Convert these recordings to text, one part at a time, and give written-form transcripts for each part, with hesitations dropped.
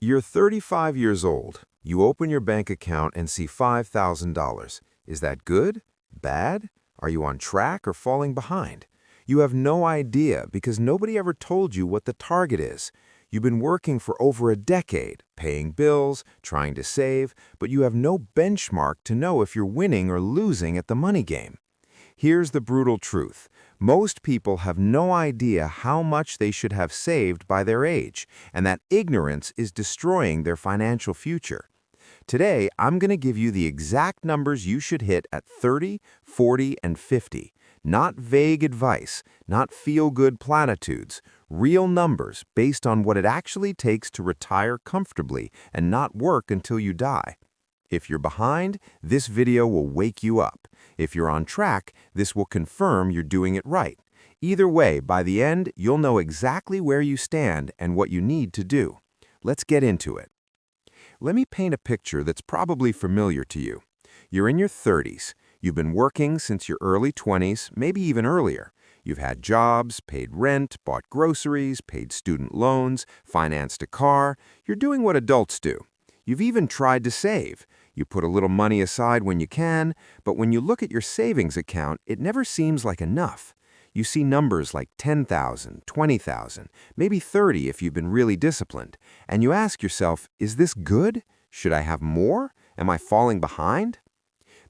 You're 35 years old. You open your bank account and see $5,000. Is that good? Bad? Are you on track or falling behind? You have no idea because nobody ever told you what the target is. You've been working for over a decade, paying bills, trying to save, but you have no benchmark to know if you're winning or losing at the money game. Here's the brutal truth. Most people have no idea how much they should have saved by their age, and that ignorance is destroying their financial future. Today, I'm going to give you the exact numbers you should hit at 30, 40, and 50. Not vague advice, not feel-good platitudes, real numbers based on what it actually takes to retire comfortably and not work until you die. If you're behind, this video will wake you up. If you're on track, this will confirm you're doing it right. Either way, by the end, you'll know exactly where you stand and what you need to do. Let's get into it. Let me paint a picture that's probably familiar to you. You're in your 30s. You've been working since your early 20s, maybe even earlier. You've had jobs, paid rent, bought groceries, paid student loans, financed a car. You're doing what adults do. You've even tried to save. You put a little money aside when you can, but when you look at your savings account, it never seems like enough. You see numbers like 10,000, 20,000, maybe 30 if you've been really disciplined, and you ask yourself, is this good? Should I have more? Am I falling behind?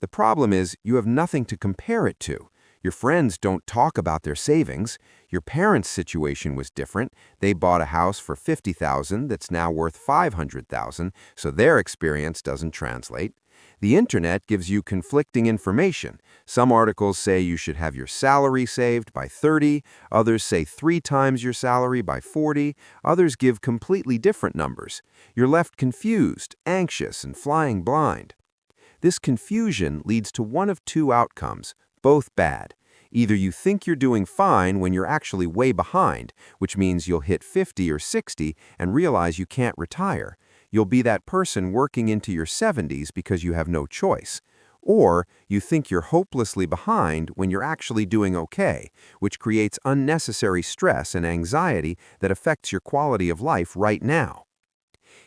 The problem is you have nothing to compare it to. Your friends don't talk about their savings. Your parents' situation was different. They bought a house for $50,000 that's now worth $500,000, so their experience doesn't translate. The internet gives you conflicting information. Some articles say you should have your salary saved by 30, others say 3 times your salary by 40, others give completely different numbers. You're left confused, anxious, and flying blind. This confusion leads to one of two outcomes, both bad. Either you think you're doing fine when you're actually way behind, which means you'll hit 50 or 60 and realize you can't retire. You'll be that person working into your 70s because you have no choice. Or you think you're hopelessly behind when you're actually doing okay, which creates unnecessary stress and anxiety that affects your quality of life right now.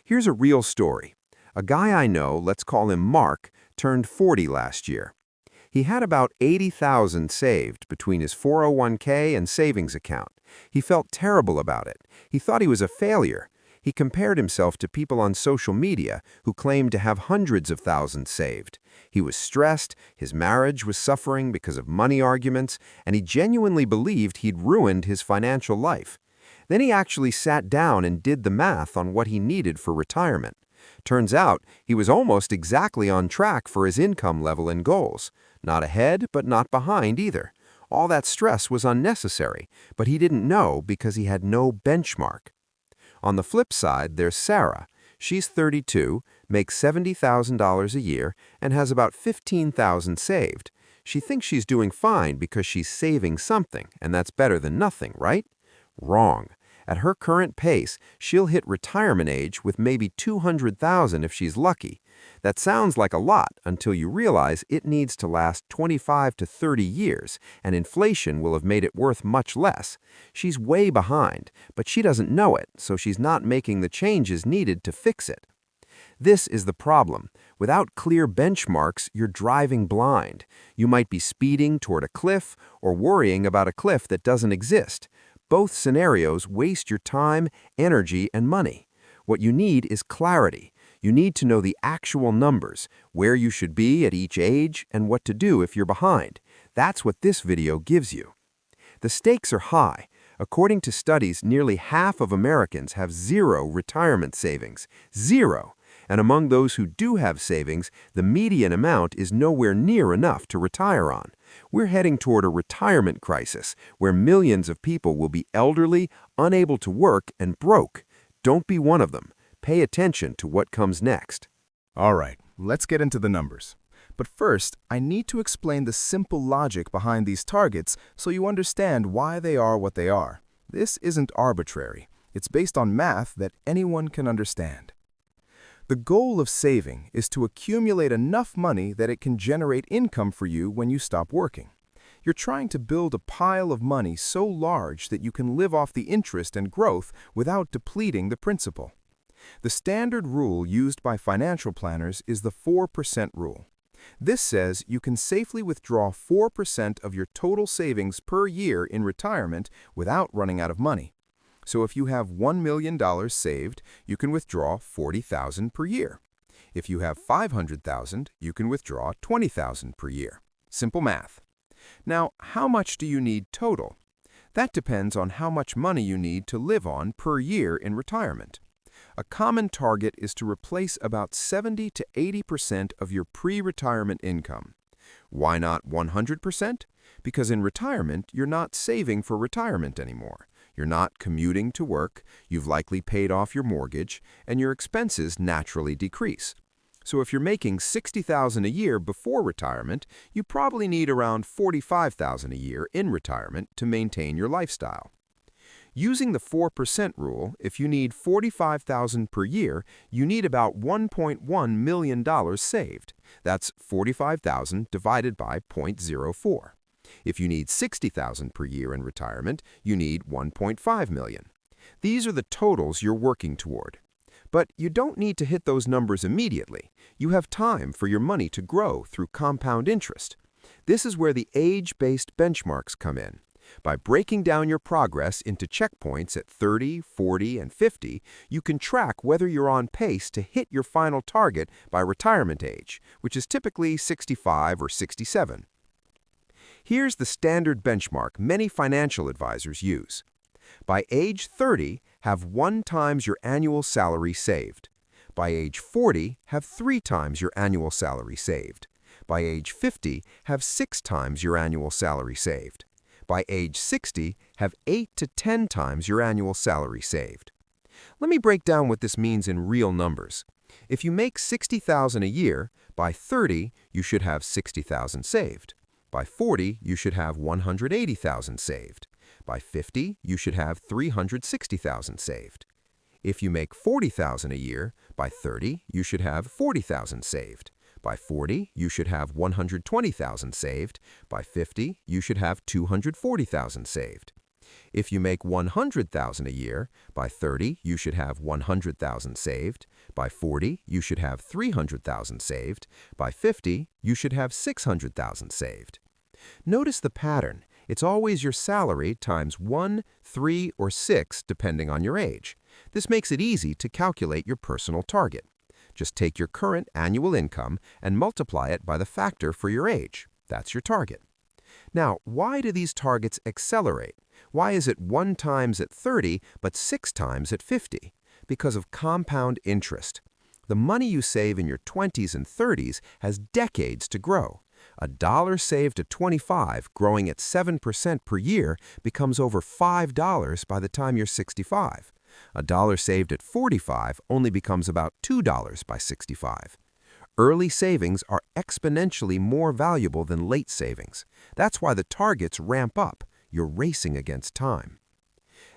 Here's a real story. A guy I know, let's call him Mark, turned 40 last year. He had about $80,000 saved between his 401k and savings account. He felt terrible about it. He thought he was a failure. He compared himself to people on social media who claimed to have hundreds of thousands saved. He was stressed, his marriage was suffering because of money arguments, and he genuinely believed he'd ruined his financial life. Then he actually sat down and did the math on what he needed for retirement. Turns out he was almost exactly on track for his income level and goals. Not ahead, but not behind either. All that stress was unnecessary, but he didn't know because he had no benchmark. On the flip side, there's Sarah. She's 32, makes $70,000 a year, and has about $15,000 saved. She thinks she's doing fine because she's saving something, and that's better than nothing, right? Wrong. At her current pace, she'll hit retirement age with maybe $200,000 if she's lucky. That sounds like a lot until you realize it needs to last 25 to 30 years, and inflation will have made it worth much less. She's way behind, but she doesn't know it, so she's not making the changes needed to fix it. This is the problem. Without clear benchmarks, you're driving blind. You might be speeding toward a cliff or worrying about a cliff that doesn't exist. Both scenarios waste your time, energy, and money. What you need is clarity. You need to know the actual numbers, where you should be at each age, and what to do if you're behind. That's what this video gives you. The stakes are high. According to studies, nearly half of Americans have zero retirement savings. Zero! And among those who do have savings, the median amount is nowhere near enough to retire on. We're heading toward a retirement crisis where millions of people will be elderly, unable to work, and broke. Don't be one of them. Pay attention to what comes next. All right, let's get into the numbers. But first, I need to explain the simple logic behind these targets so you understand why they are what they are. This isn't arbitrary. It's based on math that anyone can understand. The goal of saving is to accumulate enough money that it can generate income for you when you stop working. You're trying to build a pile of money so large that you can live off the interest and growth without depleting the principal. The standard rule used by financial planners is the 4% rule. This says you can safely withdraw 4% of your total savings per year in retirement without running out of money. So if you have $1 million saved, you can withdraw $40,000 per year. If you have $500,000, you can withdraw $20,000 per year. Simple math. Now, how much do you need total? That depends on how much money you need to live on per year in retirement. A common target is to replace about 70 to 80% of your pre-retirement income. Why not 100%? Because in retirement, you're not saving for retirement anymore. You're not commuting to work, you've likely paid off your mortgage, and your expenses naturally decrease. So if you're making $60,000 a year before retirement, you probably need around $45,000 a year in retirement to maintain your lifestyle. Using the 4% rule, if you need $45,000 per year, you need about $1.1 million saved. That's $45,000 divided by 0.04. If you need $60,000 per year in retirement, you need $1.5 million. These are the totals you're working toward. But you don't need to hit those numbers immediately. You have time for your money to grow through compound interest. This is where the age-based benchmarks come in. By breaking down your progress into checkpoints at 30, 40, and 50, you can track whether you're on pace to hit your final target by retirement age, which is typically 65 or 67. Here's the standard benchmark many financial advisors use. By age 30, have 1 times your annual salary saved. By age 40, have 3 times your annual salary saved. By age 50, have 6 times your annual salary saved. By age 60, have 8 to 10 times your annual salary saved. Let me break down what this means in real numbers. If you make $60,000 a year, by 30, you should have $60,000 saved. By 40, you should have $180,000 saved. By 50, you should have $360,000 saved. If you make $40,000 a year, by 30, you should have $40,000 saved. By 40, you should have $120,000 saved. By 50, you should have $240,000 saved. If you make $100,000 a year, by 30, you should have $100,000 saved. By 40, you should have $300,000 saved. By 50, you should have $600,000 saved. Notice the pattern. It's always your salary times 1, 3, or 6, depending on your age. This makes it easy to calculate your personal target. Just take your current annual income and multiply it by the factor for your age. That's your target. Now, why do these targets accelerate? Why is it 1 times at 30 but 6 times at 50? Because of compound interest. The money you save in your 20s and 30s has decades to grow. $1 saved at 25, growing at 7% per year, becomes over $5 by the time you're 65. $1 saved at 45 only becomes about $2 by 65. Early savings are exponentially more valuable than late savings. That's why the targets ramp up. You're racing against time.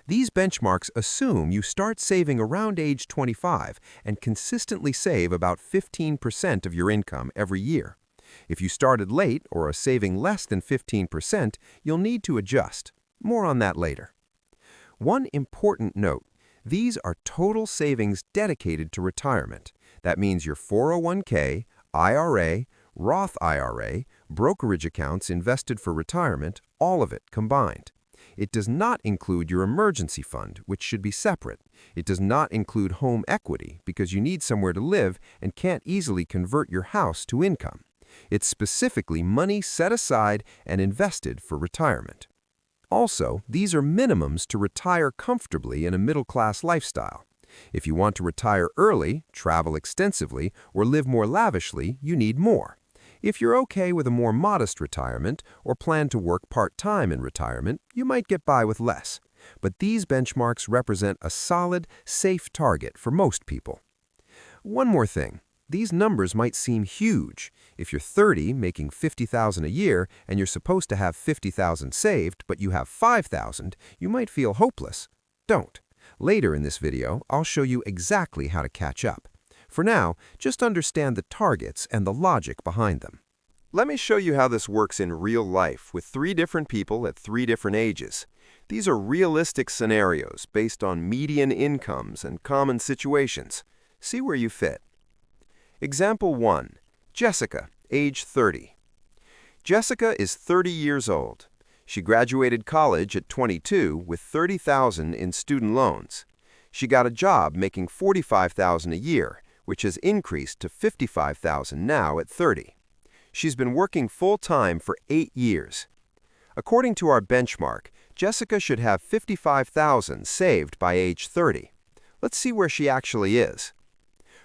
These benchmarks assume you start saving around age 25 and consistently save about 15% of your income every year. If you started late or are saving less than 15%, you'll need to adjust. More on that later. One important note: these are total savings dedicated to retirement. That means your 401k, IRA, Roth IRA, brokerage accounts invested for retirement, all of it combined. It does not include your emergency fund, which should be separate. It does not include home equity because you need somewhere to live and can't easily convert your house to income. It's specifically money set aside and invested for retirement. Also, these are minimums to retire comfortably in a middle-class lifestyle. If you want to retire early, travel extensively, or live more lavishly, you need more. If you're okay with a more modest retirement or plan to work part-time in retirement, you might get by with less. But these benchmarks represent a solid, safe target for most people. One more thing. These numbers might seem huge. If you're 30, making $50,000 a year, and you're supposed to have $50,000 saved, but you have $5,000, you might feel hopeless. Don't. Later in this video, I'll show you exactly how to catch up. For now, just understand the targets and the logic behind them. Let me show you how this works in real life with 3 different people at 3 different ages. These are realistic scenarios based on median incomes and common situations. See where you fit. Example 1. Jessica, age 30. Jessica is 30 years old. She graduated college at 22 with $30,000 in student loans. She got a job making $45,000 a year, which has increased to $55,000 now at 30. She's been working full-time for 8 years. According to our benchmark, Jessica should have $55,000 saved by age 30. Let's see where she actually is.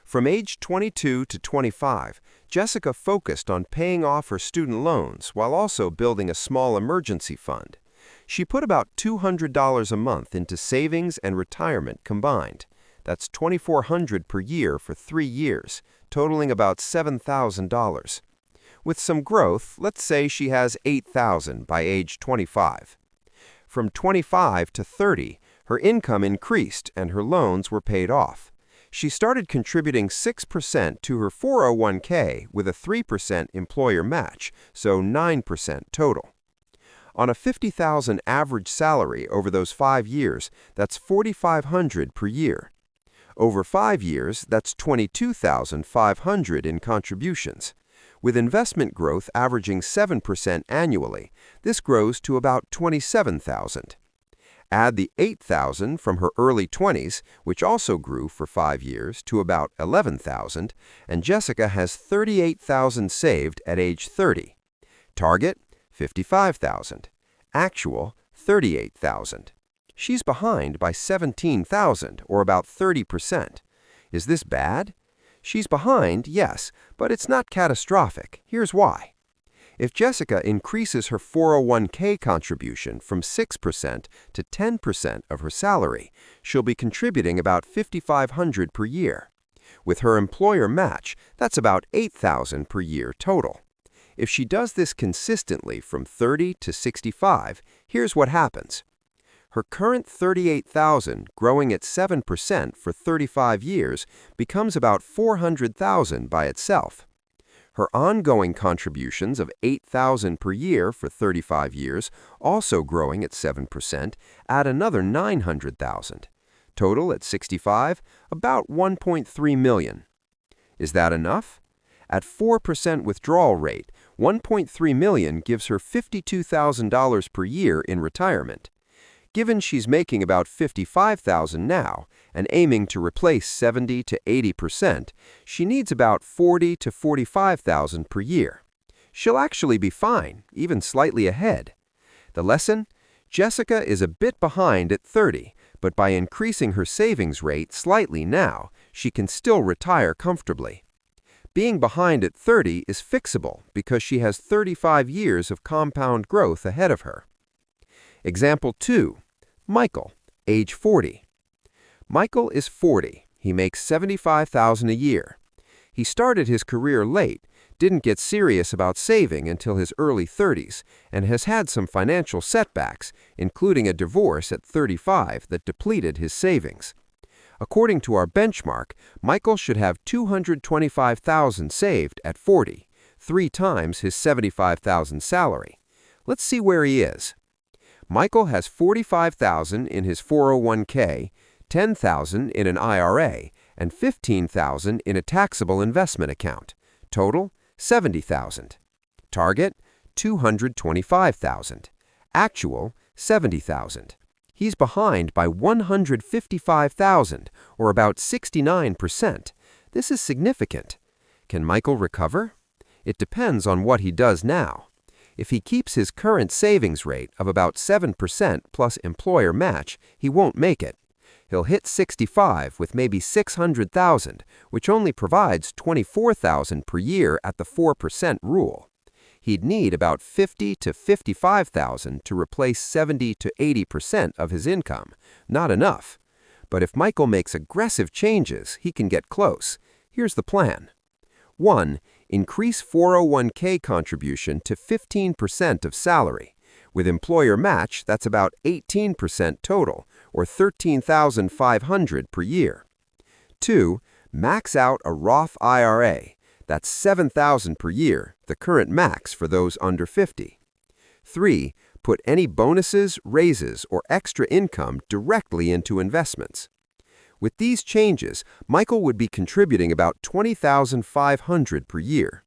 From age 22 to 25, Jessica focused on paying off her student loans while also building a small emergency fund. She put about $200 a month into savings and retirement combined. That's $2,400 per year for 3 years, totaling about $7,000. With some growth, let's say she has $8,000 by age 25. From 25 to 30, her income increased and her loans were paid off. She started contributing 6% to her 401k with a 3% employer match, so 9% total. On a $50,000 average salary over those 5 years, that's $4,500 per year. Over 5 years, that's $22,500 in contributions. With investment growth averaging 7% annually, this grows to about $27,000. Add the $8,000 from her early 20s, which also grew for 5 years to about $11,000, and Jessica has $38,000 saved at age 30. Target, $55,000. Actual, $38,000. She's behind by $17,000, or about 30%. Is this bad? She's behind, yes, but it's not catastrophic. Here's why. If Jessica increases her 401k contribution from 6% to 10% of her salary, she'll be contributing about $5,500 per year. With her employer match, that's about $8,000 per year total. If she does this consistently from 30 to 65, here's what happens. Her current $38,000, growing at 7% for 35 years, becomes about $400,000 by itself. Her ongoing contributions of $8,000 per year for 35 years, also growing at 7%, add another $900,000. Total at 65, about $1.3 million. Is that enough? At 4% withdrawal rate, $1.3 million gives her $52,000 per year in retirement. Given she's making about $55,000 now and aiming to replace 70 to 80%, she needs about $40,000 to $45,000 per year. She'll actually be fine, even slightly ahead. The lesson? Jessica is a bit behind at 30, but by increasing her savings rate slightly now, she can still retire comfortably. Being behind at 30 is fixable because she has 35 years of compound growth ahead of her. Example 2. Michael, age 40. Michael is 40. He makes $75,000 a year. He started his career late, didn't get serious about saving until his early 30s, and has had some financial setbacks, including a divorce at 35 that depleted his savings. According to our benchmark, Michael should have $225,000 saved at 40, 3 times his $75,000 salary. Let's see where he is. Michael has $45,000 in his 401k, $10,000 in an IRA, and $15,000 in a taxable investment account. Total, $70,000. Target, $225,000. Actual, $70,000. He's behind by $155,000, or about 69%. This is significant. Can Michael recover? It depends on what he does now. If he keeps his current savings rate of about 7% plus employer match, he won't make it. He'll hit 65 with maybe $600,000, which only provides $24,000 per year at the 4% rule. He'd need about $50,000 to $55,000 to replace 70 to 80% of his income. Not enough. But if Michael makes aggressive changes, he can get close. Here's the plan. 1. Increase 401k contribution to 15% of salary. With employer match, that's about 18% total, or $13,500 per year. 2. Max out a Roth IRA. That's $7,000 per year, the current max for those under 50. 3. put any bonuses, raises, or extra income directly into investments. With these changes, Michael would be contributing about $20,500 per year.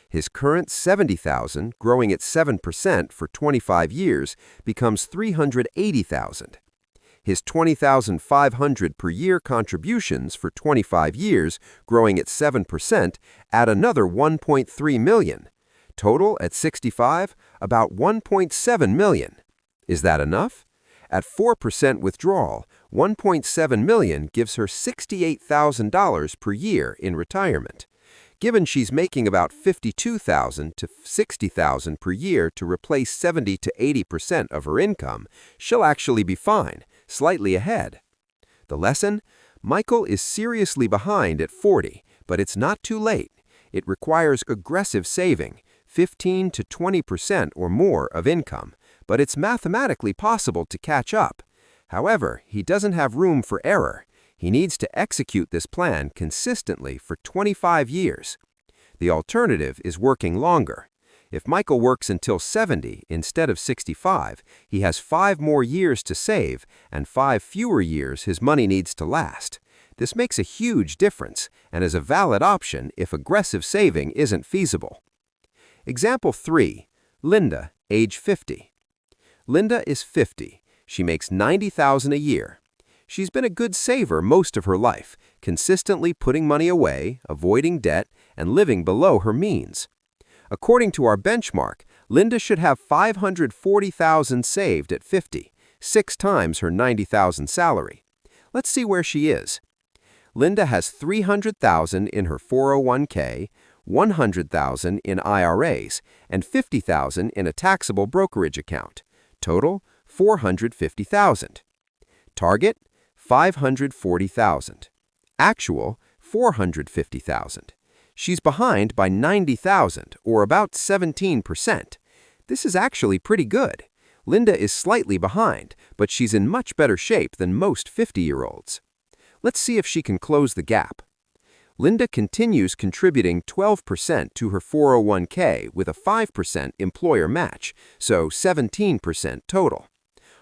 His current $70,000, growing at 7% for 25 years, becomes $380,000. His $20,500 per year contributions for 25 years, growing at 7%, add another $1.3 million. Total at 65, about $1.7 million. Is that enough? At 4% withdrawal, $1.7 million gives her $68,000 per year in retirement. Given she's making about $52,000 to $60,000 per year to replace 70 to 80% of her income, she'll actually be fine, slightly ahead. The lesson? Michael is seriously behind at 40, but it's not too late. It requires aggressive saving, 15 to 20% or more of income, but it's mathematically possible to catch up. However, he doesn't have room for error. He needs to execute this plan consistently for 25 years. The alternative is working longer. If Michael works until 70 instead of 65, he has 5 more years to save and 5 fewer years his money needs to last. This makes a huge difference and is a valid option if aggressive saving isn't feasible. Example 3. Linda, age 50. Linda is 50. She makes $90,000 a year. She's been a good saver most of her life, consistently putting money away, avoiding debt, and living below her means. According to our benchmark, Linda should have $540,000 saved at 50, 6 times her $90,000 salary. Let's see where she is. Linda has $300,000 in her 401k, $100,000 in IRAs, and $50,000 in a taxable brokerage account. Total, $450,000. Target, $540,000. Actual, $450,000. She's behind by $90,000, or about 17%. This is actually pretty good. Linda is slightly behind, but she's in much better shape than most 50-year-olds. Let's see if she can close the gap. Linda continues contributing 12% to her 401k with a 5% employer match, so 17% total.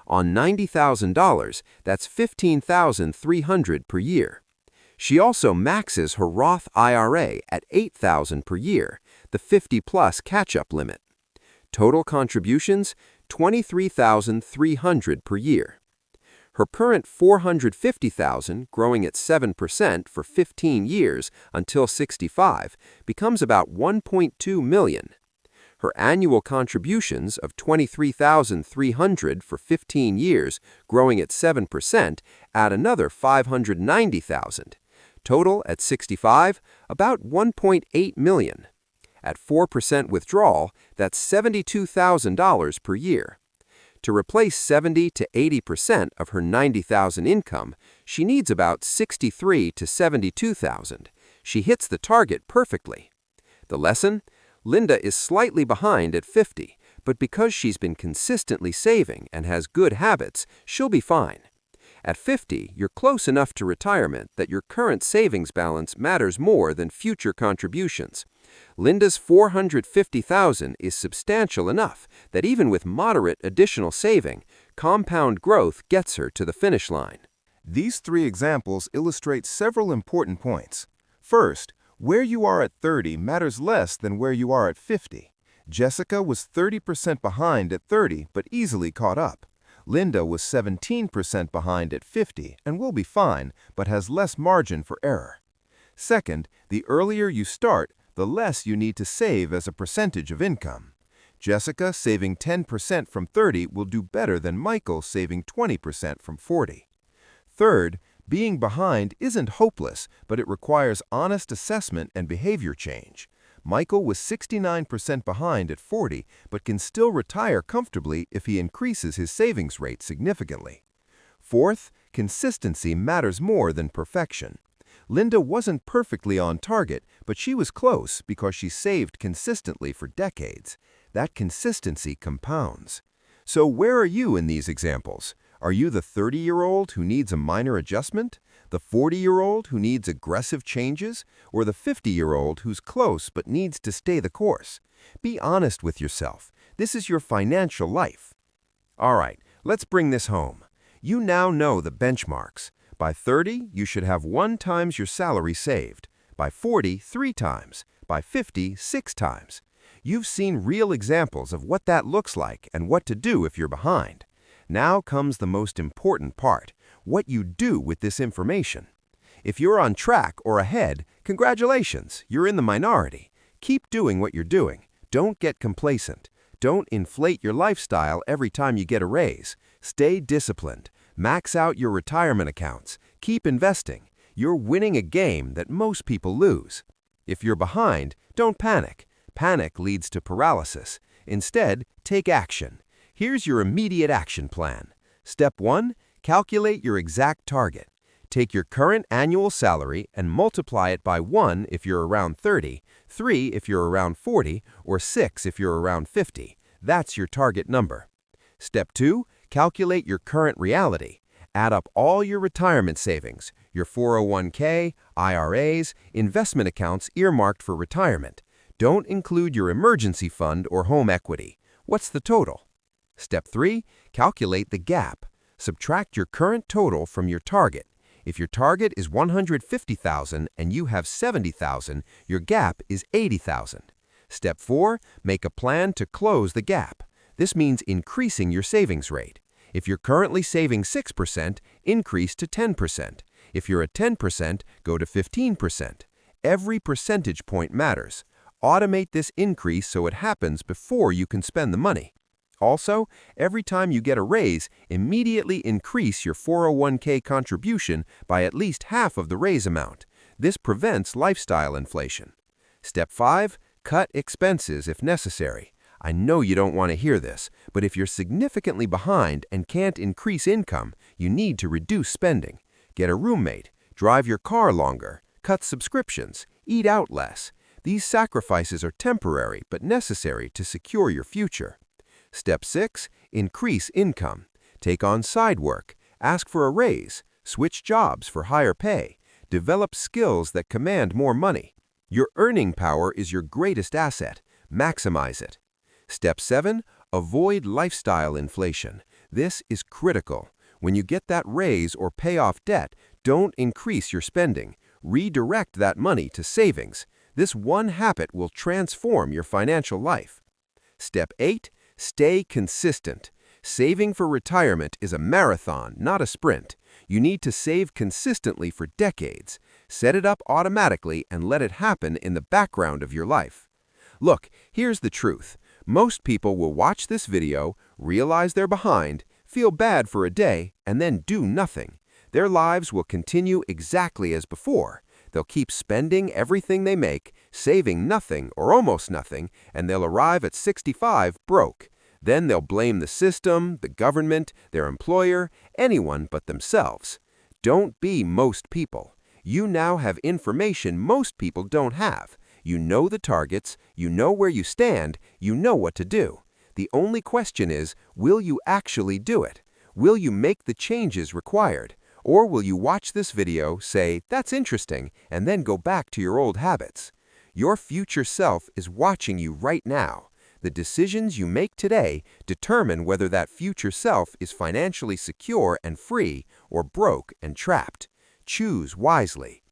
On $90,000, that's $15,300 per year. She also maxes her Roth IRA at $8,000 per year, the 50-plus catch-up limit. Total contributions, $23,300 per year. Her current $450,000, growing at 7% for 15 years until 65, becomes about $1.2 million. Her annual contributions of $23,300 for 15 years, growing at 7%, add another $590,000. Total at 65, about $1.8 million. At 4% withdrawal, that's $72,000 per year. To replace 70 to 80% of her $90,000 income, she needs about $63,000 to $72,000. She hits the target perfectly. The lesson? Linda is slightly behind at 50, but because she's been consistently saving and has good habits, she'll be fine. At 50, you're close enough to retirement that your current savings balance matters more than future contributions. Linda's $450,000 is substantial enough that even with moderate additional saving, compound growth gets her to the finish line. These 3 examples illustrate several important points. First, where you are at 30 matters less than where you are at 50. Jessica was 30% behind at 30 but easily caught up. Linda was 17% behind at 50 and will be fine, but has less margin for error. Second, the earlier you start, the less you need to save as a percentage of income. Jessica saving 10% from 30 will do better than Michael saving 20% from 40. Third, being behind isn't hopeless, but it requires honest assessment and behavior change. Michael was 69% behind at 40, but can still retire comfortably if he increases his savings rate significantly. Fourth, consistency matters more than perfection. Linda wasn't perfectly on target, but she was close because she saved consistently for decades. That consistency compounds. So where are you in these examples? Are you the 30-year-old who needs a minor adjustment, the 40-year-old who needs aggressive changes, or the 50-year-old who's close but needs to stay the course? Be honest with yourself. This is your financial life. All right, let's bring this home. You now know the benchmarks. By 30, you should have 1 times your salary saved. By 40, 3 times. By 50, 6 times. You've seen real examples of what that looks like and what to do if you're behind. Now comes the most important part, what you do with this information. If you're on track or ahead, congratulations, you're in the minority. Keep doing what you're doing. Don't get complacent. Don't inflate your lifestyle every time you get a raise. Stay disciplined. Max out your retirement accounts. Keep investing. You're winning a game that most people lose. If you're behind, don't panic. Panic leads to paralysis. Instead, take action. Here's your immediate action plan. Step 1. Calculate your exact target. Take your current annual salary and multiply it by 1 if you're around 30, 3 if you're around 40, or 6 if you're around 50. That's your target number. Step 2. Calculate your current reality. Add up all your retirement savings, your 401k, IRAs, investment accounts earmarked for retirement. Don't include your emergency fund or home equity. What's the total? Step 3. Calculate the gap. Subtract your current total from your target. If your target is $150,000 and you have $70,000, your gap is $80,000. Step 4. Make a plan to close the gap. This means increasing your savings rate. If you're currently saving 6%, increase to 10%. If you're at 10%, go to 15%. Every percentage point matters. Automate this increase so it happens before you can spend the money. Also, every time you get a raise, immediately increase your 401k contribution by at least half of the raise amount. This prevents lifestyle inflation. Step 5. Cut expenses if necessary. I know you don't want to hear this, but if you're significantly behind and can't increase income, you need to reduce spending. Get a roommate, drive your car longer, cut subscriptions, eat out less. These sacrifices are temporary but necessary to secure your future. Step 6. Increase income. Take on side work, ask for a raise, switch jobs for higher pay, develop skills that command more money. Your earning power is your greatest asset. Maximize it. Step 7. Avoid lifestyle inflation. This is critical. When you get that raise or pay off debt, don't increase your spending. Redirect that money to savings. This one habit will transform your financial life. Step 8. Stay consistent. Saving for retirement is a marathon, not a sprint. You need to save consistently for decades. Set it up automatically and let it happen in the background of your life. Look, here's the truth. Most people will watch this video, realize they're behind, feel bad for a day, and then do nothing. Their lives will continue exactly as before. They'll keep spending everything they make, saving nothing or almost nothing, and they'll arrive at 65 broke. Then they'll blame the system, the government, their employer, anyone but themselves. Don't be most people. You now have information most people don't have. You know the targets, you know where you stand, you know what to do. The only question is, will you actually do it? Will you make the changes required? Or will you watch this video, say, "That's interesting," and then go back to your old habits? Your future self is watching you right now. The decisions you make today determine whether that future self is financially secure and free or broke and trapped. Choose wisely.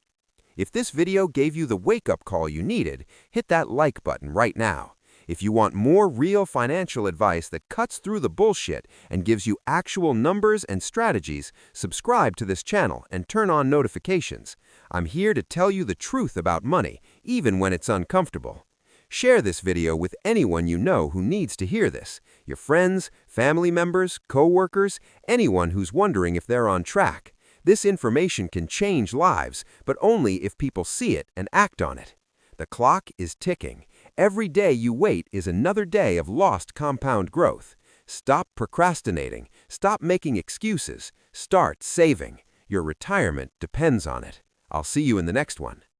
If this video gave you the wake-up call you needed, hit that like button right now. If you want more real financial advice that cuts through the bullshit and gives you actual numbers and strategies, subscribe to this channel and turn on notifications. I'm here to tell you the truth about money, even when it's uncomfortable. Share this video with anyone you know who needs to hear this. Your friends, family members, co-workers, anyone who's wondering if they're on track. This information can change lives, but only if people see it and act on it. The clock is ticking. Every day you wait is another day of lost compound growth. Stop procrastinating. Stop making excuses. Start saving. Your retirement depends on it. I'll see you in the next one.